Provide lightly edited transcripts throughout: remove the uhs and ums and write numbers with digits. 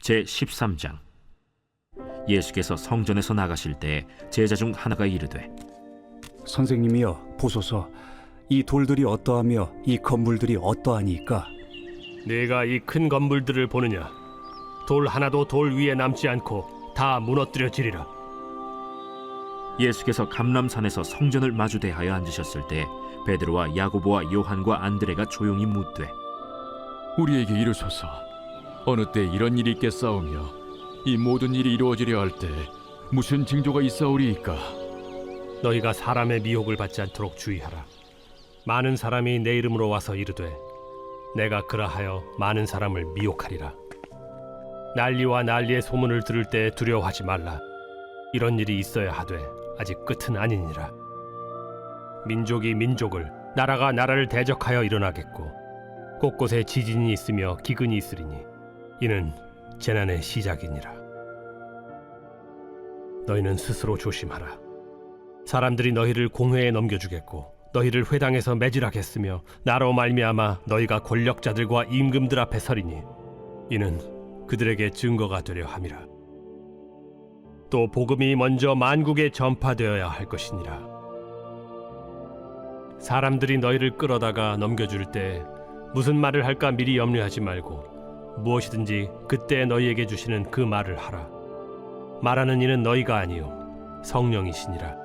제13장. 예수께서 성전에서 나가실 때 제자 중 하나가 이르되, 선생님이여, 보소서. 이 돌들이 어떠하며 이 건물들이 어떠하니까? 네가 이 큰 건물들을 보느냐? 돌 하나도 돌 위에 남지 않고 다 무너뜨려지리라. 예수께서 감람산에서 성전을 마주 대하여 앉으셨을 때 베드로와 야고보와 요한과 안드레가 조용히 묻되, 우리에게 이르소서, 어느 때 이런 일이 있겠사오며 이 모든 일이 이루어지려 할 때 무슨 징조가 있사오리이까? 너희가 사람의 미혹을 받지 않도록 주의하라. 많은 사람이 내 이름으로 와서 이르되 내가 그라하여 많은 사람을 미혹하리라. 난리와 난리의 소문을 들을 때 두려워하지 말라. 이런 일이 있어야 하되 아직 끝은 아니니라. 민족이 민족을, 나라가 나라를 대적하여 일어나겠고 곳곳에 지진이 있으며 기근이 있으리니 이는 재난의 시작이니라. 너희는 스스로 조심하라. 사람들이 너희를 공회에 넘겨주겠고 너희를 회당에서 매질하겠으며 나로 말미암아 너희가 권력자들과 임금들 앞에 서리니 이는 그들에게 증거가 되려 함이라. 또 복음이 먼저 만국에 전파되어야 할 것이니라. 사람들이 너희를 끌어다가 넘겨줄 때 무슨 말을 할까 미리 염려하지 말고 무엇이든지 그때 너희에게 주시는 그 말을 하라. 말하는 이는 너희가 아니요 성령이시니라.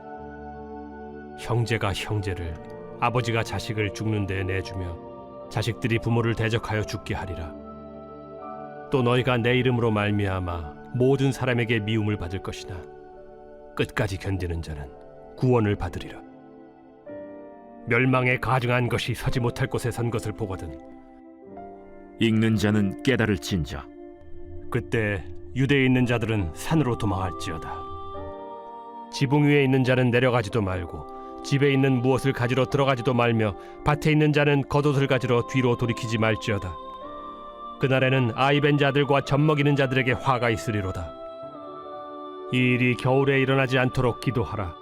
형제가 형제를, 아버지가 자식을 죽는 데에 내주며 자식들이 부모를 대적하여 죽게 하리라. 또 너희가 내 이름으로 말미암아 모든 사람에게 미움을 받을 것이나 끝까지 견디는 자는 구원을 받으리라. 멸망에 가증한 것이 서지 못할 곳에 선 것을 보거든 읽는 자는 깨달을진저. 그때 유대에 있는 자들은 산으로 도망할지어다. 지붕 위에 있는 자는 내려가지도 말고 집에 있는 무엇을 가지러 들어가지도 말며 밭에 있는 자는 겉옷을 가지러 뒤로 돌이키지 말지어다. 그날에는 아이벤 자들과 젖먹이는 자들에게 화가 있으리로다. 이 일이 겨울에 일어나지 않도록 기도하라.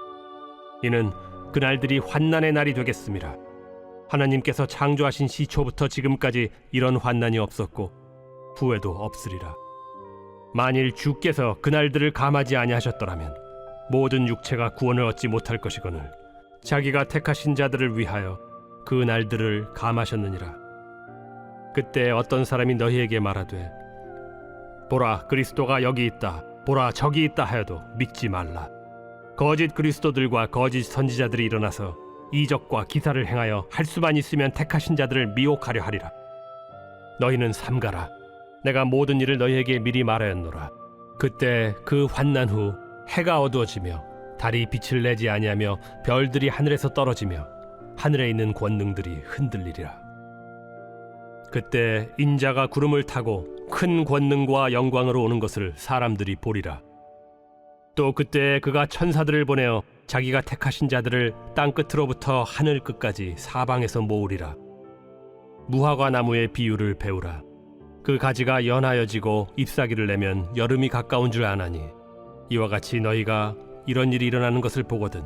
이는 그날들이 환난의 날이 되겠음이라. 하나님께서 창조하신 시초부터 지금까지 이런 환난이 없었고 후에도 없으리라. 만일 주께서 그날들을 감하지 아니하셨더라면 모든 육체가 구원을 얻지 못할 것이거늘 자기가 택하신 자들을 위하여 그 날들을 감하셨느니라. 그때 어떤 사람이 너희에게 말하되 보라, 그리스도가 여기 있다, 보라, 저기 있다 하여도 믿지 말라. 거짓 그리스도들과 거짓 선지자들이 일어나서 이적과 기사를 행하여 할 수만 있으면 택하신 자들을 미혹하려 하리라. 너희는 삼가라. 내가 모든 일을 너희에게 미리 말하였노라. 그때 그 환난 후 해가 어두워지며 달이 빛을 내지 아니하며 별들이 하늘에서 떨어지며 하늘에 있는 권능들이 흔들리리라. 그때 인자가 구름을 타고 큰 권능과 영광으로 오는 것을 사람들이 보리라. 또 그때 그가 천사들을 보내어 자기가 택하신 자들을 땅 끝으로부터 하늘 끝까지 사방에서 모으리라. 무화과 나무의 비유를 배우라. 그 가지가 연하여지고 잎사귀를 내면 여름이 가까운 줄 아나니 이와 같이 너희가 이런 일이 일어나는 것을 보거든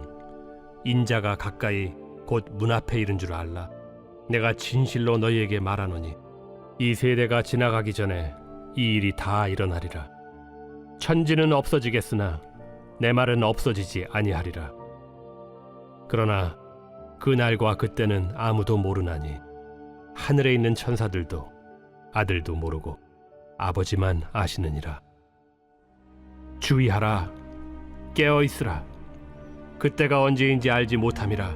인자가 가까이 곧 문 앞에 이른 줄 알라. 내가 진실로 너희에게 말하노니 이 세대가 지나가기 전에 이 일이 다 일어나리라. 천지는 없어지겠으나 내 말은 없어지지 아니하리라. 그러나 그 날과 그때는 아무도 모르나니 하늘에 있는 천사들도 아들도 모르고 아버지만 아시느니라. 주의하라. 깨어 있으라. 그때가 언제인지 알지 못함이라.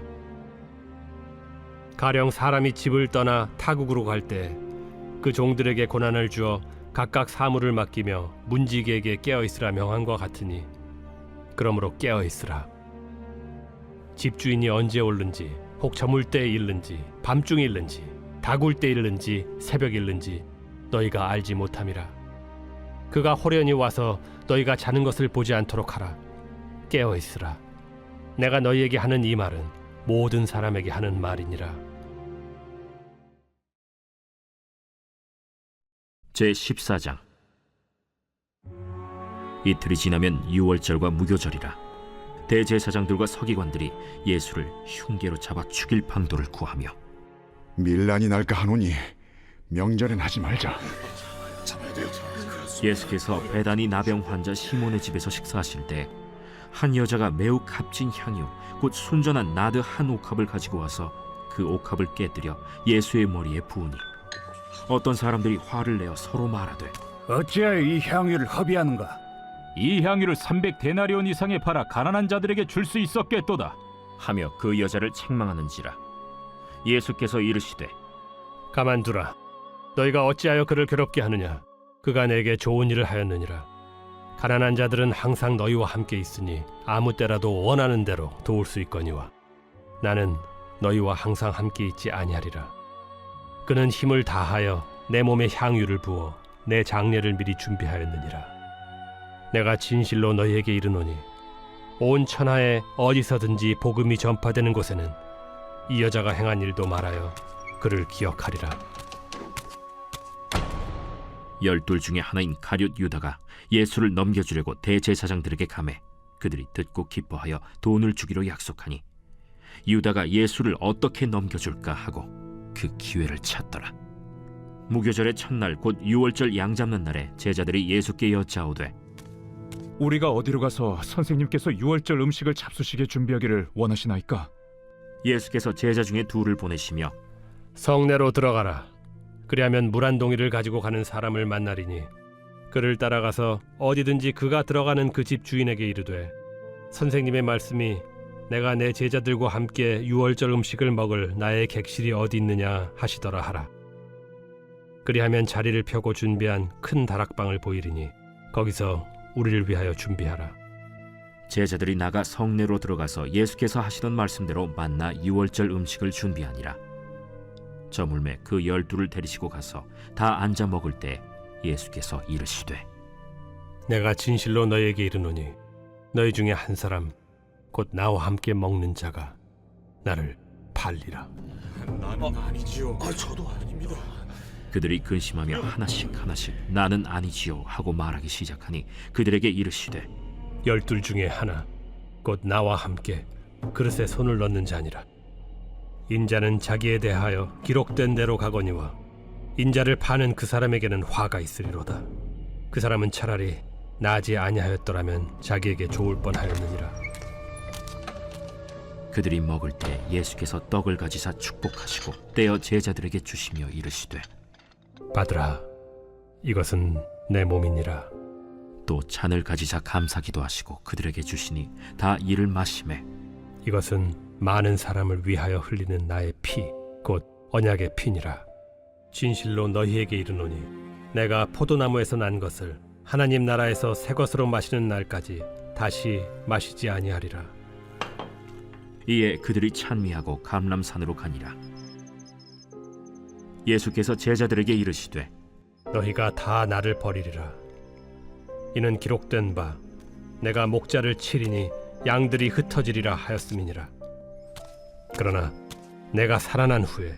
가령 사람이 집을 떠나 타국으로 갈 때 그 종들에게 고난을 주어 각각 사물을 맡기며 문지기에게 깨어 있으라 명한과 같으니 그러므로 깨어 있으라. 집주인이 언제 오는지, 혹 저물 때에 일는지, 밤중에 일는지, 다굴 때 일는지, 새벽 일는지 너희가 알지 못함이라. 그가 호련히 와서 너희가 자는 것을 보지 않도록 하라. 깨어 있으라. 내가 너희에게 하는 이 말은 모든 사람에게 하는 말이니라. 제14장. 이틀이 지나면 유월절과 무교절이라. 대제사장들과 서기관들이 예수를 흉계로 잡아 죽일 방도를 구하며 밀란이 날까 하노니 명절엔 하지 말자. 예수께서 베다니 나병 환자 시몬의 집에서 식사하실 때 한 여자가 매우 값진 향유 곧 순전한 나드 한 옥합을 가지고 와서 그 옥합을 깨뜨려 예수의 머리에 부으니 어떤 사람들이 화를 내어 서로 말하되 어찌하여 이 향유를 허비하는가? 이 향유를 300데나리온 이상에 팔아 가난한 자들에게 줄 수 있었겠도다. 하며 그 여자를 책망하는지라. 예수께서 이르시되 가만두라. 너희가 어찌하여 그를 괴롭게 하느냐? 그가 내게 좋은 일을 하였느니라. 가난한 자들은 항상 너희와 함께 있으니 아무 때라도 원하는 대로 도울 수 있거니와 나는 너희와 항상 함께 있지 아니하리라. 그는 힘을 다하여 내 몸에 향유를 부어 내 장례를 미리 준비하였느니라. 내가 진실로 너희에게 이르노니 온 천하에 어디서든지 복음이 전파되는 곳에는 이 여자가 행한 일도 말하여 그를 기억하리라. 12 중에 하나인 가룟 유다가 예수를 넘겨주려고 대제사장들에게 가매 그들이 듣고 기뻐하여 돈을 주기로 약속하니 유다가 예수를 어떻게 넘겨줄까 하고 그 기회를 찾더라. 무교절의 첫날 곧 유월절 양 잡는 날에 제자들이 예수께 여짜오되 우리가 어디로 가서 선생님께서 유월절 음식을 잡수시게 준비하기를 원하시나이까? 예수께서 제자 중에 둘을 보내시며 성내로 들어가라. 그리하면 물 한 동이를 가지고 가는 사람을 만나리니 그를 따라가서 어디든지 그가 들어가는 그 집 주인에게 이르되 선생님의 말씀이 내가 내 제자들과 함께 유월절 음식을 먹을 나의 객실이 어디 있느냐 하시더라 하라. 그리하면 자리를 펴고 준비한 큰 다락방을 보이리니 거기서 우리를 위하여 준비하라. 제자들이 나가 성내로 들어가서 예수께서 하시던 말씀대로 만나 유월절 음식을 준비하니라. 저물매 그 12를 데리시고 가서 다 앉아 먹을 때 예수께서 이르시되 내가 진실로 너희에게 이르노니 너희 중에 한 사람 곧 나와 함께 먹는 자가 나를 팔리라. 그들이 근심하며 하나씩 나는 아니지요 하고 말하기 시작하니 그들에게 이르시되 12 중에 하나 곧 나와 함께 그릇에 손을 넣는 자니라. 인자는 자기에 대하여 기록된 대로 가거니와 인자를 파는 그 사람에게는 화가 있으리로다. 그 사람은 차라리 나지 아니하였더라면 자기에게 좋을 뻔하였느니라. 그들이 먹을 때 예수께서 떡을 가지사 축복하시고 떼어 제자들에게 주시며 이르시되 받으라. 이것은 내 몸이니라. 또 잔을 가지사 감사기도 하시고 그들에게 주시니 다 이를 마시매 이것은 많은 사람을 위하여 흘리는 나의 피, 곧 언약의 피니라. 진실로 너희에게 이르노니 내가 포도나무에서 난 것을 하나님 나라에서 새 것으로 마시는 날까지 다시 마시지 아니하리라. 이에 그들이 찬미하고 감람산으로 가니라. 예수께서 제자들에게 이르시되 너희가 다 나를 버리리라. 이는 기록된 바 내가 목자를 치리니 양들이 흩어지리라 하였음이니라. 그러나 내가 살아난 후에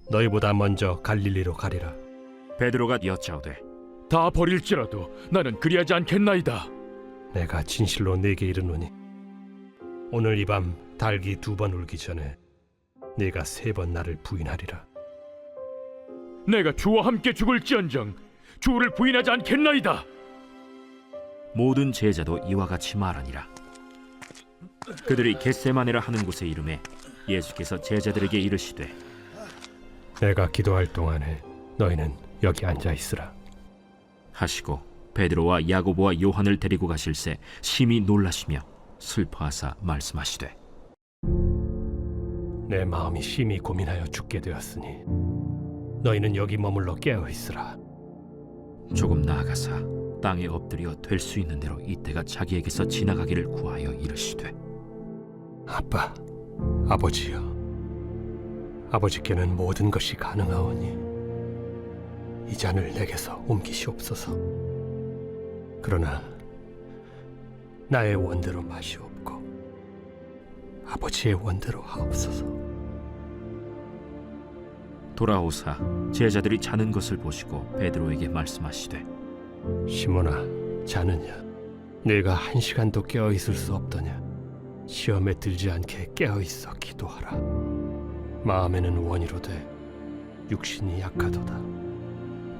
너희보다 먼저 갈릴리로 가리라. 베드로가 여짜오되 다 버릴지라도 나는 그리하지 않겠나이다. 내가 진실로 네게 이르노니 오늘 이 밤 닭이 2번 울기 전에 네가 3번 나를 부인하리라. 내가 주와 함께 죽을지언정 주를 부인하지 않겠나이다. 모든 제자도 이와 같이 말하니라. 그들이 겟세마네라 하는 곳에 이르매 예수께서 제자들에게 이르시되 내가 기도할 동안에 너희는 여기 앉아 있으라 하시고 베드로와 야고보와 요한을 데리고 가실새 심히 놀라시며 슬퍼하사 말씀하시되 내 마음이 심히 고민하여 죽게 되었으니 너희는 여기 머물러 깨어 있으라. 조금 나아가사 땅에 엎드려 될 수 있는 대로 이때가 자기에게서 지나가기를 구하여 이르시되 아빠, 아버지여, 아버지께는 모든 것이 가능하오니 이 잔을 내게서 옮기시옵소서. 그러나 나의 원대로 마시옵고 아버지의 원대로 하옵소서. 돌아오사 제자들이 자는 것을 보시고 베드로에게 말씀하시되 시몬아, 자느냐? 네가 1시간도 깨어 있을 수 없더냐? 시험에 들지 않게 깨어 있어 기도하라. 마음에는 원이로되 육신이 약하도다.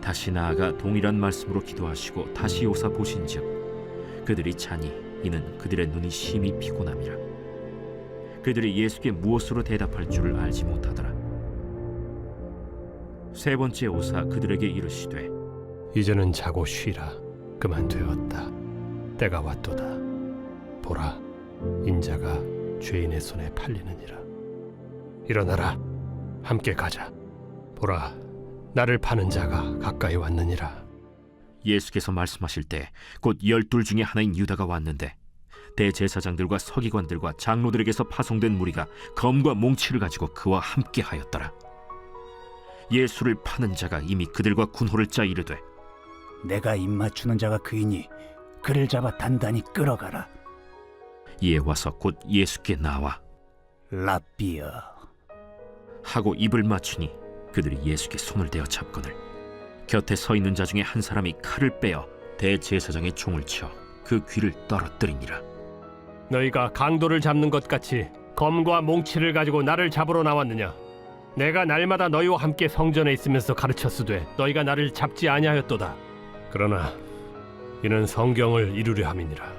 다시 나아가 동일한 말씀으로 기도하시고 다시 오사 보신즉 그들이 자니 이는 그들의 눈이 심히 피곤함이라. 그들이 예수께 무엇으로 대답할 줄을 알지 못하더라. 세 번째 오사 그들에게 이르시되 이제는 자고 쉬라. 그만 되었다. 때가 왔도다. 보라, 인자가 죄인의 손에 팔리느니라. 일어나라, 함께 가자. 보라, 나를 파는 자가 가까이 왔느니라. 예수께서 말씀하실 때 곧 12 중에 하나인 유다가 왔는데 대제사장들과 서기관들과 장로들에게서 파송된 무리가 검과 몽치를 가지고 그와 함께 하였더라. 예수를 파는 자가 이미 그들과 군호를 짜 이르되 내가 입맞추는 자가 그이니 그를 잡아 단단히 끌어가라. 이에 와서 곧 예수께 나와 라비어. 하고 입을 맞추니 그들이 예수께 손을 대어 잡거늘 곁에 서 있는 자 중에 한 사람이 칼을 빼어 대제사장의 총을 쳐 그 귀를 떨어뜨리니라. 너희가 강도를 잡는 것 같이 검과 몽치를 가지고 나를 잡으러 나왔느냐? 내가 날마다 너희와 함께 성전에 있으면서 가르쳤으되 너희가 나를 잡지 아니하였도다. 그러나 이는 성경을 이루려 함이니라.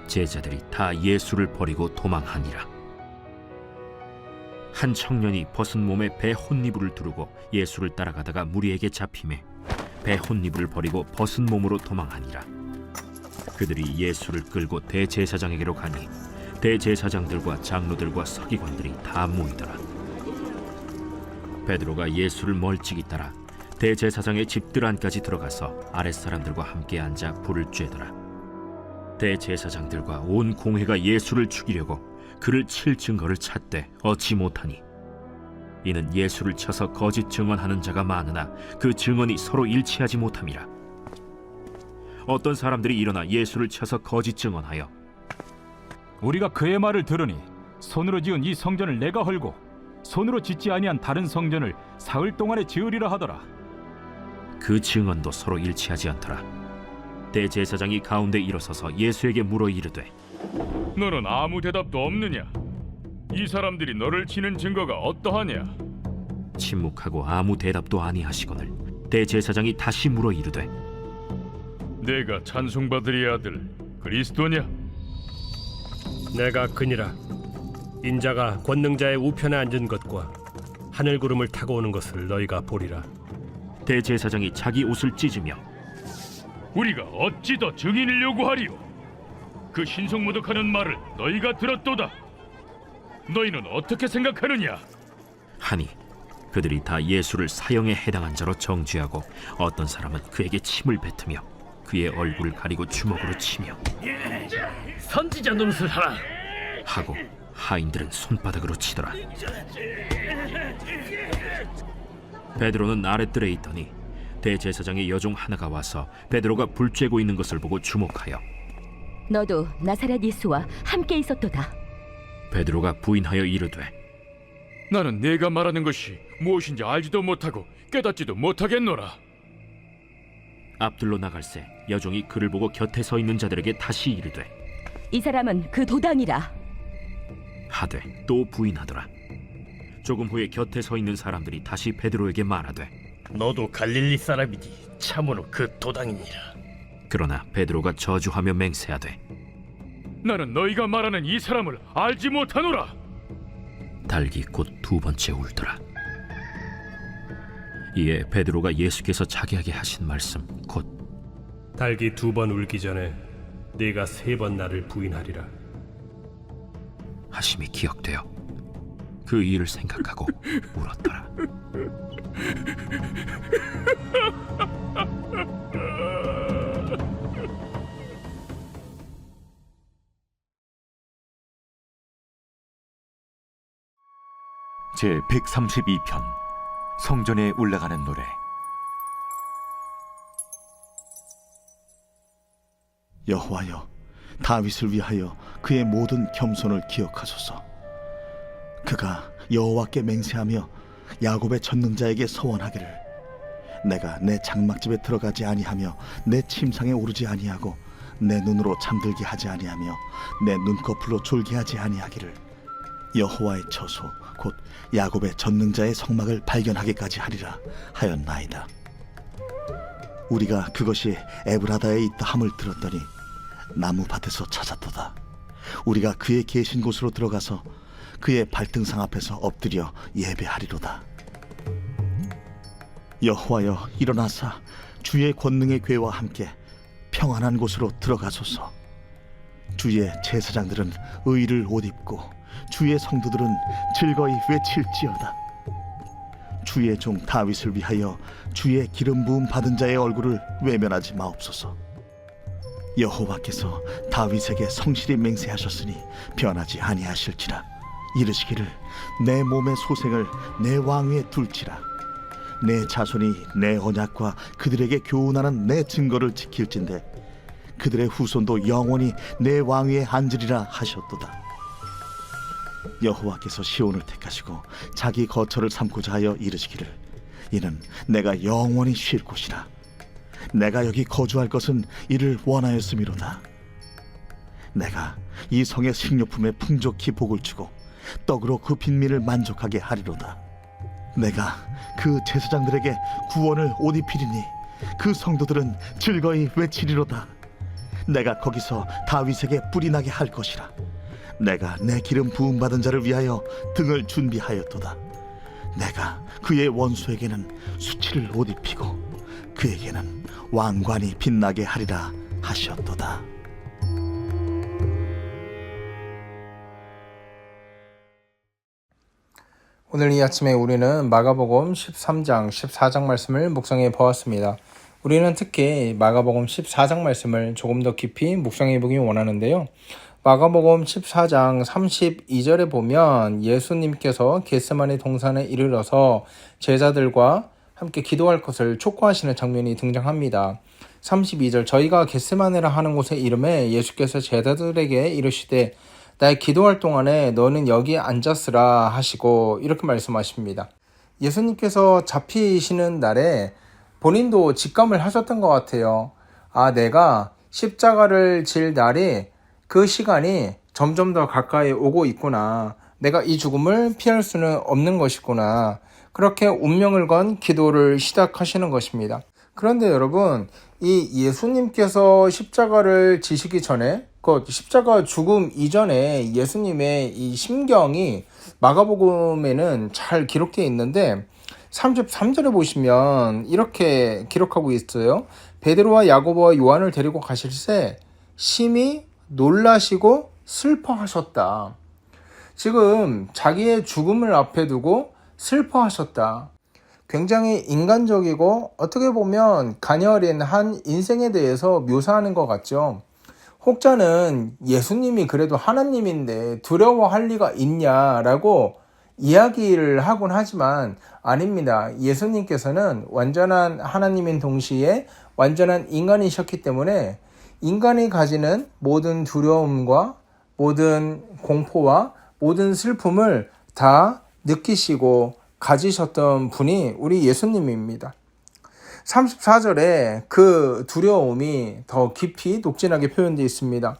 제자들이 다 예수를 버리고 도망하니라. 한 청년이 벗은 몸에 배 혼니부를 두르고 예수를 따라가다가 무리에게 잡히매 배 혼니부를 버리고 벗은 몸으로 도망하니라. 그들이 예수를 끌고 대제사장에게로 가니 대제사장들과 장로들과 서기관들이 다 모이더라. 베드로가 예수를 멀찍이 따라 대제사장의 집들 안까지 들어가서 아랫사람들과 함께 앉아 불을 쬐더라. 대제사장들과 온 공회가 예수를 죽이려고 그를 칠 증거를 찾되 얻지 못하니 이는 예수를 쳐서 거짓 증언하는 자가 많으나 그 증언이 서로 일치하지 못함이라. 어떤 사람들이 일어나 예수를 쳐서 거짓 증언하여 우리가 그의 말을 들으니 손으로 지은 이 성전을 내가 헐고 손으로 짓지 아니한 다른 성전을 사흘 동안에 지으리라 하더라. 그 증언도 서로 일치하지 않더라. 대제사장이 가운데 일어서서 예수에게 물어 이르되 너는 아무 대답도 없느냐? 이 사람들이 너를 치는 증거가 어떠하냐? 침묵하고 아무 대답도 아니하시거늘 대제사장이 다시 물어 이르되 내가 찬송받으리 아들 그리스도냐? 내가 그니라. 인자가 권능자의 우편에 앉은 것과 하늘 구름을 타고 오는 것을 너희가 보리라. 대제사장이 자기 옷을 찢으며 우리가 어찌 더 증인을 요구하리요? 그 신성모독하는 말을 너희가 들었도다. 너희는 어떻게 생각하느냐? 하니 그들이 다 예수를 사형에 해당한 자로 정죄하고 어떤 사람은 그에게 침을 뱉으며 그의 얼굴을 가리고 주먹으로 치며 선지자 노릇을 하라 하고 하인들은 손바닥으로 치더라. 베드로는 아랫뜰에 있더니 대제사장의 여종 하나가 와서 베드로가 불 쬐고 있는 것을 보고 주목하여 너도 나사렛 예수와 함께 있었도다. 베드로가 부인하여 이르되 나는 네가 말하는 것이 무엇인지 알지도 못하고 깨닫지도 못하겠노라. 앞들로 나갈새 여종이 그를 보고 곁에 서 있는 자들에게 다시 이르되 이 사람은 그 도당이라. 하되 또 부인하더라. 조금 후에 곁에 서 있는 사람들이 다시 베드로에게 말하되 너도 갈릴리 사람이니 참으로 그 도당이니라. 그러나 베드로가 저주하며 맹세하되 나는 너희가 말하는 이 사람을 알지 못하노라. 달기 곧 두 번째 울더라. 이에 베드로가 예수께서 자기에게 하신 말씀 곧 달기 2번 울기 전에 네가 3번 나를 부인하리라. 하심이 기억되어 그 일을 생각하고 울었더라. 제 132편 성전에 올라가는 노래. 여호와여, 다윗을 위하여 그의 모든 겸손을 기억하소서. 그가 여호와께 맹세하며 야곱의 전능자에게 서원하기를 내가 내 장막집에 들어가지 아니하며 내 침상에 오르지 아니하고 내 눈으로 잠들게 하지 아니하며 내 눈꺼풀로 졸게 하지 아니하기를 여호와의 처소 곧 야곱의 전능자의 성막을 발견하기까지 하리라 하였나이다. 우리가 그것이 에브라다에 있다 함을 들었더니 나무밭에서 찾았도다. 우리가 그의 계신 곳으로 들어가서 그의 발등상 앞에서 엎드려 예배하리로다. 여호와여, 일어나사 주의 권능의 궤와 함께 평안한 곳으로 들어가소서. 주의 제사장들은 의를 옷 입고 주의 성도들은 즐거이 외칠지어다. 주의 종 다윗을 위하여 주의 기름 부음 받은 자의 얼굴을 외면하지 마옵소서. 여호와께서 다윗에게 성실히 맹세하셨으니 변하지 아니하실지라. 이르시기를 내 몸의 소생을 내 왕위에 둘지라. 내 자손이 내 언약과 그들에게 교훈하는 내 증거를 지킬진대 그들의 후손도 영원히 내 왕위에 앉으리라 하셨도다. 여호와께서 시온을 택하시고 자기 거처를 삼고자 하여 이르시기를 이는 내가 영원히 쉴 곳이라. 내가 여기 거주할 것은 이를 원하였음이로다. 내가 이 성의 식료품에 풍족히 복을 주고 떡으로 그 빈민을 만족하게 하리로다. 내가 그 제사장들에게 구원을 옷 입히리니 그 성도들은 즐거이 외치리로다. 내가 거기서 다윗에게 뿔이 나게 할 것이라. 내가 내 기름 부음 받은 자를 위하여 등을 준비하였도다. 내가 그의 원수에게는 수치를 옷 입히고 그에게는 왕관이 빛나게 하리라 하셨도다. 오늘 이 아침에 우리는 마가복음 13장, 14장 말씀을 묵상해 보았습니다. 우리는 특히 마가복음 14장 말씀을 조금 더 깊이 묵상해 보기 원하는데요. 마가복음 14장 32절에 보면 예수님께서 겟세마네 동산에 이르러서 제자들과 함께 기도할 것을 촉구하시는 장면이 등장합니다. 32절, 저희가 겟세마네라 하는 곳의 이름에 예수께서 제자들에게 이르시되 나의 기도할 동안에 너는 여기 앉았으라 하시고 이렇게 말씀하십니다. 예수님께서 잡히시는 날에 본인도 직감을 하셨던 것 같아요. 내가 십자가를 질 날이 그 시간이 점점 더 가까이 오고 있구나. 내가 이 죽음을 피할 수는 없는 것이구나. 그렇게 운명을 건 기도를 시작하시는 것입니다. 그런데 여러분, 이 예수님께서 십자가를 지시기 전에 십자가 죽음 이전에 예수님의 이 심경이 마가복음에는 잘 기록되어 있는데 33절에 보시면 이렇게 기록하고 있어요. 베드로와 야고보와 요한을 데리고 가실새 심히 놀라시고 슬퍼하셨다. 지금 자기의 죽음을 앞에 두고 슬퍼하셨다. 굉장히 인간적이고 어떻게 보면 가녀린 한 인생에 대해서 묘사하는 것 같죠. 혹자는 예수님이 그래도 하나님인데 두려워할 리가 있냐라고 이야기를 하곤 하지만 아닙니다. 예수님께서는 완전한 하나님인 동시에 완전한 인간이셨기 때문에 인간이 가지는 모든 두려움과 모든 공포와 모든 슬픔을 다 느끼시고 가지셨던 분이 우리 예수님입니다. 34절에 그 두려움이 더 깊이 녹진하게 표현되어 있습니다.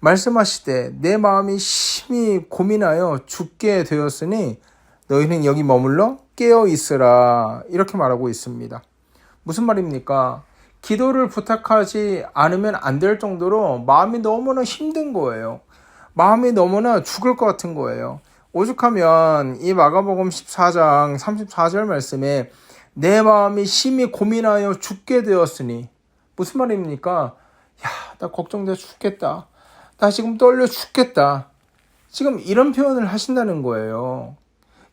말씀하시되 내 마음이 심히 고민하여 죽게 되었으니 너희는 여기 머물러 깨어 있으라 이렇게 말하고 있습니다. 무슨 말입니까? 기도를 부탁하지 않으면 안 될 정도로 마음이 너무나 힘든 거예요. 마음이 너무나 죽을 것 같은 거예요. 오죽하면 이 마가복음 14장 34절 말씀에 내 마음이 심히 고민하여 죽게 되었으니 무슨 말입니까? 나 걱정돼 죽겠다. 나 지금 떨려 죽겠다. 지금 이런 표현을 하신다는 거예요.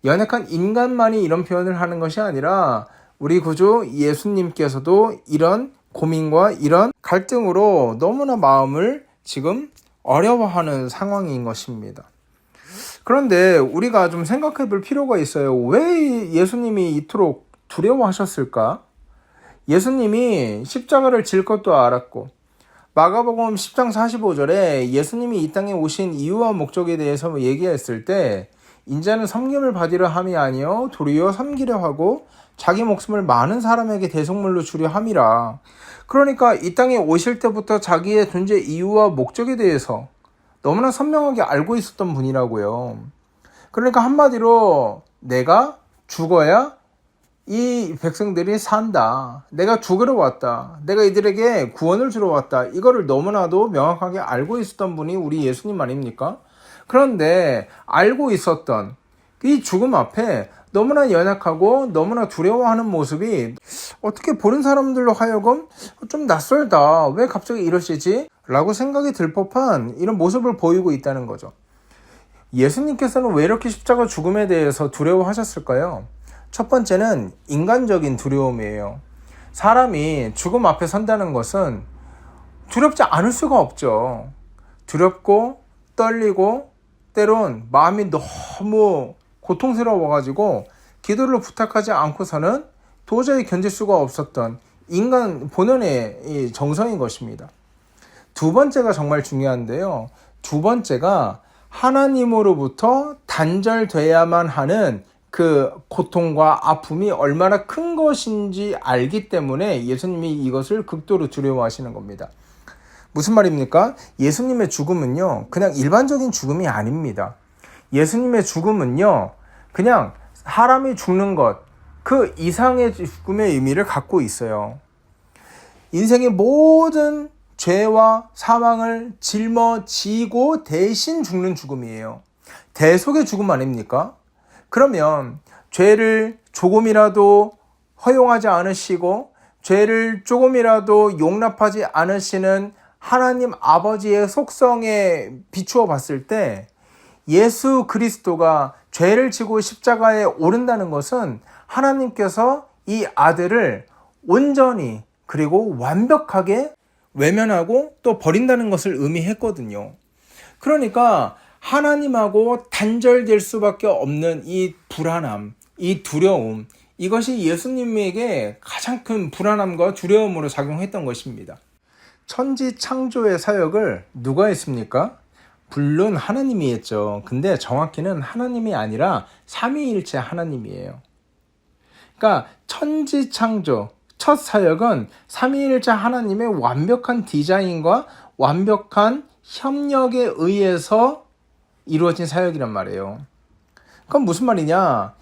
연약한 인간만이 이런 표현을 하는 것이 아니라 우리 구주 예수님께서도 이런 고민과 이런 갈등으로 너무나 마음을 지금 어려워하는 상황인 것입니다. 그런데 우리가 좀 생각해 볼 필요가 있어요. 왜 예수님이 이토록 두려워하셨을까? 예수님이 십자가를 질 것도 알았고 마가복음 10장 45절에 예수님이 이 땅에 오신 이유와 목적에 대해서 얘기했을 때 인자는 섬김을 받으려 함이 아니요 도리어 섬기려 하고 자기 목숨을 많은 사람에게 대속물로 주려 함이라. 그러니까 이 땅에 오실 때부터 자기의 존재 이유와 목적에 대해서 너무나 선명하게 알고 있었던 분이라고요. 그러니까 한마디로 내가 죽어야 이 백성들이 산다. 내가 죽으러 왔다. 내가 이들에게 구원을 주러 왔다. 이거를 너무나도 명확하게 알고 있었던 분이 우리 예수님 아닙니까? 그런데 알고 있었던 이 죽음 앞에 너무나 연약하고 너무나 두려워하는 모습이 어떻게 보는 사람들로 하여금 좀 낯설다. 왜 갑자기 이러시지? 라고 생각이 들 법한 이런 모습을 보이고 있다는 거죠. 예수님께서는 왜 이렇게 십자가 죽음에 대해서 두려워하셨을까요? 첫 번째는 인간적인 두려움이에요. 사람이 죽음 앞에 선다는 것은 두렵지 않을 수가 없죠. 두렵고 떨리고 때론 마음이 너무 고통스러워가지고 기도를 부탁하지 않고서는 도저히 견딜 수가 없었던 인간 본연의 이 정성인 것입니다. 두 번째가 정말 중요한데요. 두 번째가 하나님으로부터 단절돼야만 하는 그 고통과 아픔이 얼마나 큰 것인지 알기 때문에 예수님이 이것을 극도로 두려워하시는 겁니다. 무슨 말입니까? 예수님의 죽음은요, 그냥 일반적인 죽음이 아닙니다. 예수님의 죽음은요, 그냥 사람이 죽는 것, 그 이상의 죽음의 의미를 갖고 있어요. 인생의 모든 죄와 사망을 짊어지고 대신 죽는 죽음이에요. 대속의 죽음 아닙니까? 그러면 죄를 조금이라도 허용하지 않으시고 죄를 조금이라도 용납하지 않으시는 하나님 아버지의 속성에 비추어 봤을 때 예수 그리스도가 죄를 지고 십자가에 오른다는 것은 하나님께서 이 아들을 온전히 그리고 완벽하게 외면하고 또 버린다는 것을 의미했거든요. 그러니까 하나님하고 단절될 수밖에 없는 이 불안함, 이 두려움, 이것이 예수님에게 가장 큰 불안함과 두려움으로 작용했던 것입니다. 천지 창조의 사역을 누가 했습니까? 물론 하나님이 했죠. 근데 정확히는 하나님이 아니라 삼위일체 하나님이에요. 그러니까 천지 창조, 첫 사역은 삼위일체 하나님의 완벽한 디자인과 완벽한 협력에 의해서 이루어진 사역이란 말이에요. 그건 무슨 말이냐?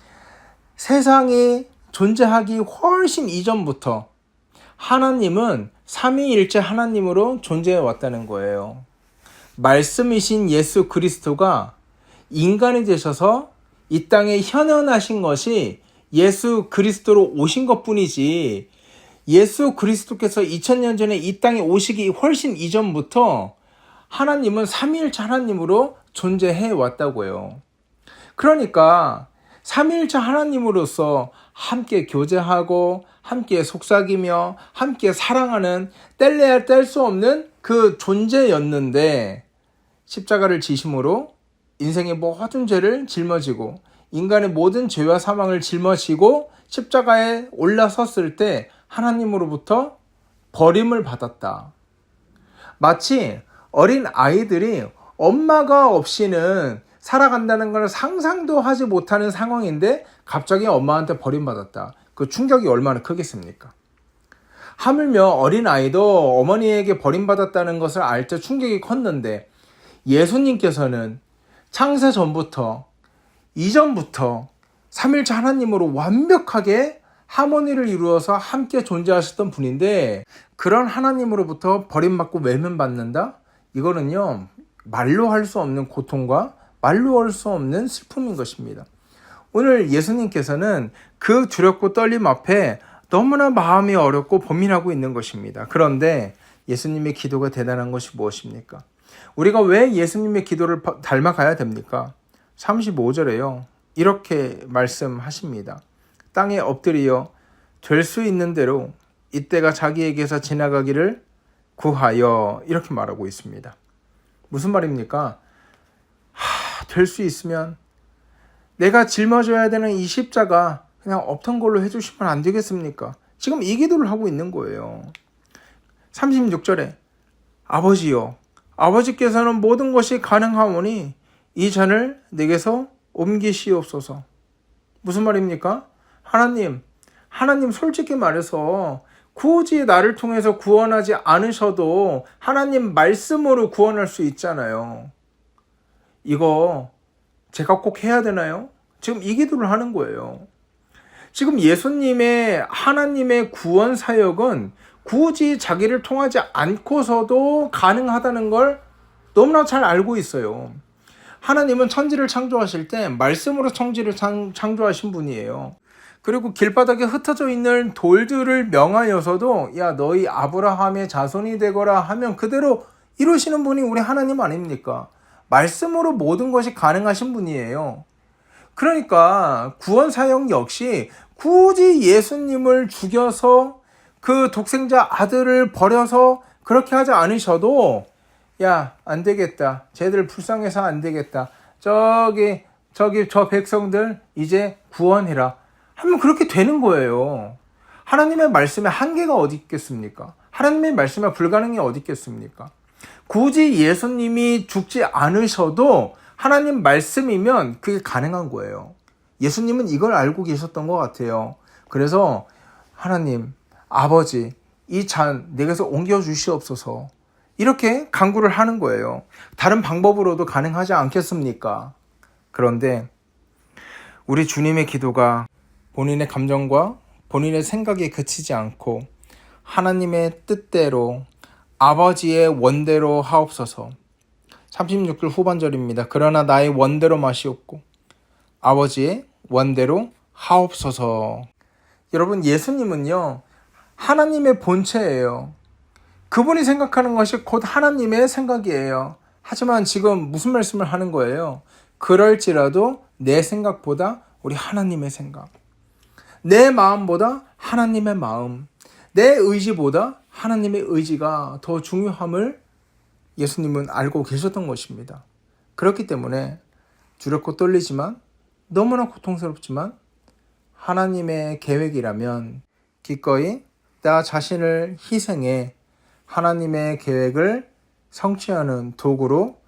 세상이 존재하기 훨씬 이전부터 하나님은 삼위일체 하나님으로 존재해 왔다는 거예요. 말씀이신 예수 그리스도가 인간이 되셔서 이 땅에 현현하신 것이 예수 그리스도로 오신 것뿐이지, 예수 그리스도께서 2000년 전에 이 땅에 오시기 훨씬 이전부터 하나님은 삼위일체 하나님으로 존재해 왔다고요. 그러니까 삼위일체 하나님으로서 함께 교제하고 함께 속삭이며 함께 사랑하는 뗄래야 뗄 수 없는 그 존재였는데, 십자가를 지심으로 인생의 모든 죄를 짊어지고 인간의 모든 죄와 사망을 짊어지고 십자가에 올라섰을 때 하나님으로부터 버림을 받았다. 마치 어린 아이들이 엄마가 없이는 살아간다는 걸 상상도 하지 못하는 상황인데 갑자기 엄마한테 버림받았다. 그 충격이 얼마나 크겠습니까? 하물며 어린 아이도 어머니에게 버림받았다는 것을 알 때 충격이 컸는데, 예수님께서는 창세 전부터 이전부터 삼일체 하나님으로 완벽하게 하모니를 이루어서 함께 존재하셨던 분인데, 그런 하나님으로부터 버림받고 외면받는다? 이거는요, 말로 할 수 없는 고통과 말로 할 수 없는 슬픔인 것입니다. 오늘 예수님께서는 그 두렵고 떨림 앞에 너무나 마음이 어렵고 고민하고 있는 것입니다. 그런데 예수님의 기도가 대단한 것이 무엇입니까? 우리가 왜 예수님의 기도를 닮아가야 됩니까? 35절에요. 이렇게 말씀하십니다. 땅에 엎드려 될 수 있는 대로 이때가 자기에게서 지나가기를 구하여, 이렇게 말하고 있습니다. 무슨 말입니까? 될 수 있으면 내가 짊어져야 되는 이 십자가 그냥 없던 걸로 해주시면 안 되겠습니까? 지금 이 기도를 하고 있는 거예요. 36절에 아버지요, 아버지께서는 모든 것이 가능하오니 이 잔을 내게서 옮기시옵소서. 무슨 말입니까? 하나님 솔직히 말해서 굳이 나를 통해서 구원하지 않으셔도 하나님 말씀으로 구원할 수 있잖아요. 이거 제가 꼭 해야 되나요? 지금 이 기도를 하는 거예요. 지금 예수님의 하나님의 구원 사역은 굳이 자기를 통하지 않고서도 가능하다는 걸 너무나 잘 알고 있어요. 하나님은 천지를 창조하실 때 말씀으로 천지를 창조하신 분이에요. 그리고 길바닥에 흩어져 있는 돌들을 명하여서도 야 너희 아브라함의 자손이 되거라 하면 그대로 이루시는 분이 우리 하나님 아닙니까? 말씀으로 모든 것이 가능하신 분이에요. 그러니까 구원 사역 역시 굳이 예수님을 죽여서 그 독생자 아들을 버려서 그렇게 하지 않으셔도 야, 안 되겠다. 쟤들 불쌍해서 안 되겠다. 저기 저 백성들 이제 구원해라. 하면 그렇게 되는 거예요. 하나님의 말씀에 한계가 어디 있겠습니까? 하나님의 말씀에 불가능이 어디 있겠습니까? 굳이 예수님이 죽지 않으셔도 하나님 말씀이면 그게 가능한 거예요. 예수님은 이걸 알고 계셨던 것 같아요. 그래서 하나님, 아버지, 이 잔 내게서 옮겨 주시옵소서. 이렇게 간구를 하는 거예요. 다른 방법으로도 가능하지 않겠습니까? 그런데 우리 주님의 기도가 본인의 감정과 본인의 생각에 그치지 않고 하나님의 뜻대로 아버지의 원대로 하옵소서. 36절 후반절입니다. 그러나 나의 원대로 마시옵고 아버지의 원대로 하옵소서. 여러분, 예수님은요 하나님의 본체예요. 그분이 생각하는 것이 곧 하나님의 생각이에요. 하지만 지금 무슨 말씀을 하는 거예요? 그럴지라도 내 생각보다 우리 하나님의 생각, 내 마음보다 하나님의 마음, 내 의지보다 하나님의 의지가 더 중요함을 예수님은 알고 계셨던 것입니다. 그렇기 때문에 두렵고 떨리지만 너무나 고통스럽지만 하나님의 계획이라면 기꺼이 나 자신을 희생해 하나님의 계획을 성취하는 도구로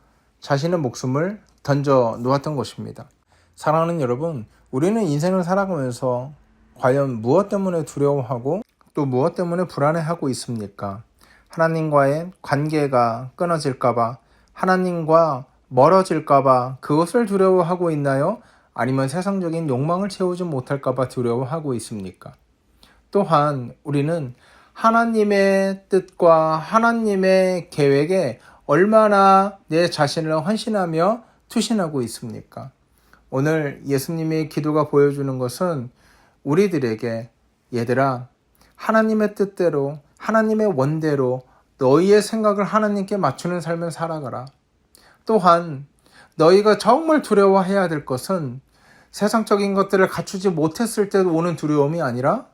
자신의 목숨을 던져 놓았던 것입니다. 사랑하는 여러분, 우리는 인생을 살아가면서 과연 무엇 때문에 두려워하고 또 무엇 때문에 불안해하고 있습니까? 하나님과의 관계가 끊어질까봐, 하나님과 멀어질까봐 그것을 두려워하고 있나요? 아니면 세상적인 욕망을 채우지 못할까봐 두려워하고 있습니까? 또한 우리는 하나님의 뜻과 하나님의 계획에 얼마나 내 자신을 헌신하며 투신하고 있습니까? 오늘 예수님의 기도가 보여주는 것은 우리들에게 얘들아, 하나님의 뜻대로 하나님의 원대로 너희의 생각을 하나님께 맞추는 삶을 살아가라. 또한 너희가 정말 두려워해야 될 것은 세상적인 것들을 갖추지 못했을 때 오는 두려움이 아니라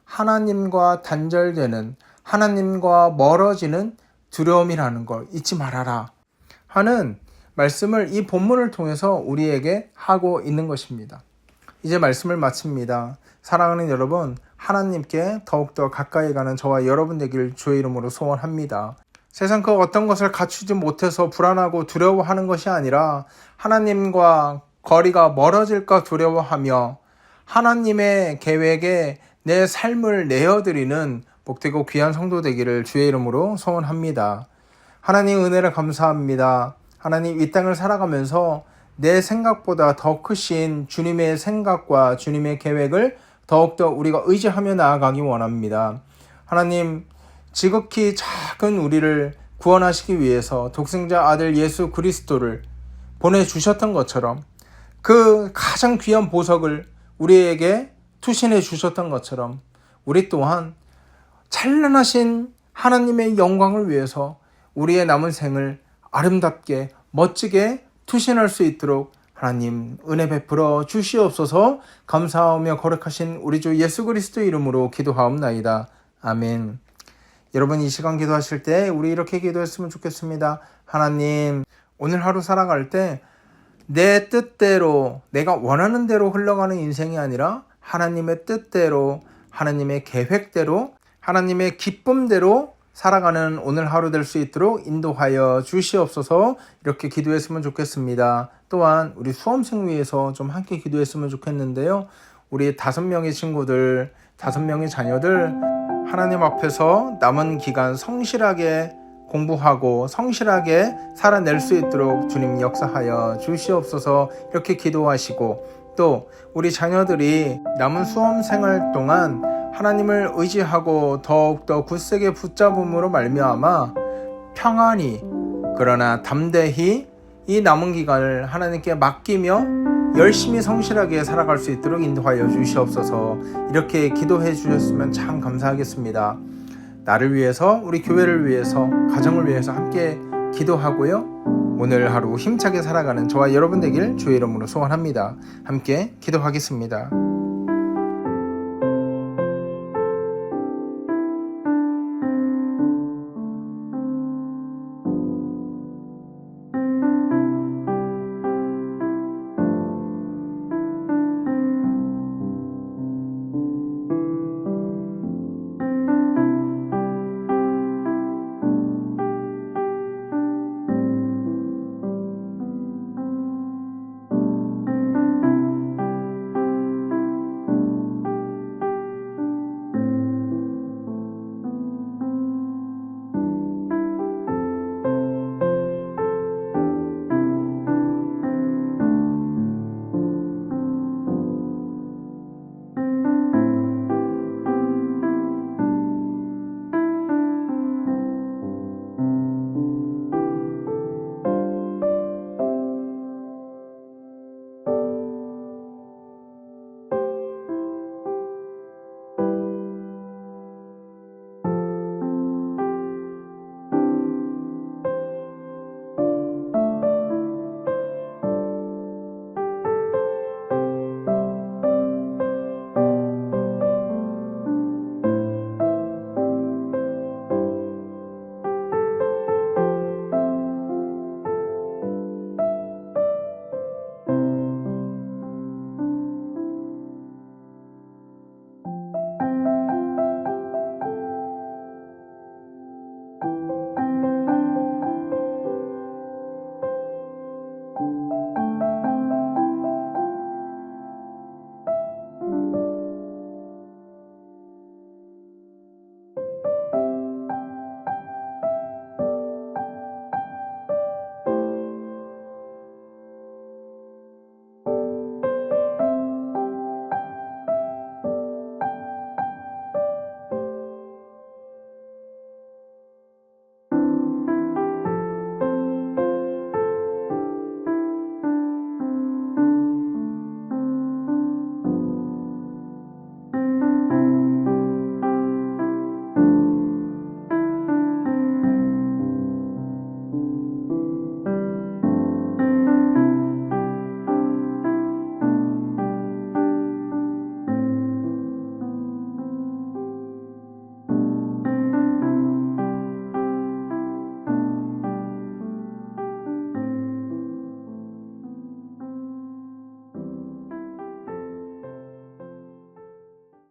하나님과 단절되는, 하나님과 멀어지는 두려움이라는 걸 잊지 말아라 하는 말씀을 이 본문을 통해서 우리에게 하고 있는 것입니다. 이제 말씀을 마칩니다. 사랑하는 여러분, 하나님께 더욱더 가까이 가는 저와 여러분 되기를 주의 이름으로 소원합니다. 세상 그 어떤 것을 갖추지 못해서 불안하고 두려워하는 것이 아니라 하나님과 거리가 멀어질까 두려워하며 하나님의 계획에 내 삶을 내어드리는 복되고 귀한 성도 되기를 주의 이름으로 소원합니다. 하나님 은혜를 감사합니다. 하나님 이 땅을 살아가면서 내 생각보다 더 크신 주님의 생각과 주님의 계획을 더욱더 우리가 의지하며 나아가기 원합니다. 하나님, 지극히 작은 우리를 구원하시기 위해서 독생자 아들 예수 그리스도를 보내주셨던 것처럼 그 가장 귀한 보석을 우리에게 투신해 주셨던 것처럼 우리 또한 찬란하신 하나님의 영광을 위해서 우리의 남은 생을 아름답게 멋지게 투신할 수 있도록 하나님 은혜 베풀어 주시옵소서. 감사하며 거룩하신 우리 주 예수 그리스도 이름으로 기도하옵나이다. 아멘. 여러분, 이 시간 기도하실 때 우리 이렇게 기도했으면 좋겠습니다. 하나님, 오늘 하루 살아갈 때 내 뜻대로, 내가 원하는 대로 흘러가는 인생이 아니라 하나님의 뜻대로, 하나님의 계획대로, 하나님의 기쁨대로 살아가는 오늘 하루 될 수 있도록 인도하여 주시옵소서. 이렇게 기도했으면 좋겠습니다. 또한 우리 수험생 위해서 좀 함께 기도했으면 좋겠는데요. 우리 5명의 친구들, 5명의 자녀들 하나님 앞에서 남은 기간 성실하게 공부하고 성실하게 살아낼 수 있도록 주님 역사하여 주시옵소서. 이렇게 기도하시고, 또 우리 자녀들이 남은 수험생활 동안 하나님을 의지하고 더욱더 굳세게 붙잡음으로 말미암아 평안히, 그러나 담대히 이 남은 기간을 하나님께 맡기며 열심히 성실하게 살아갈 수 있도록 인도하여 주시옵소서. 이렇게 기도해 주셨으면 참 감사하겠습니다. 나를 위해서, 우리 교회를 위해서, 가정을 위해서 함께 기도하고요, 오늘 하루 힘차게 살아가는 저와 여러분 되길 주의 이름으로 소원합니다. 함께 기도하겠습니다.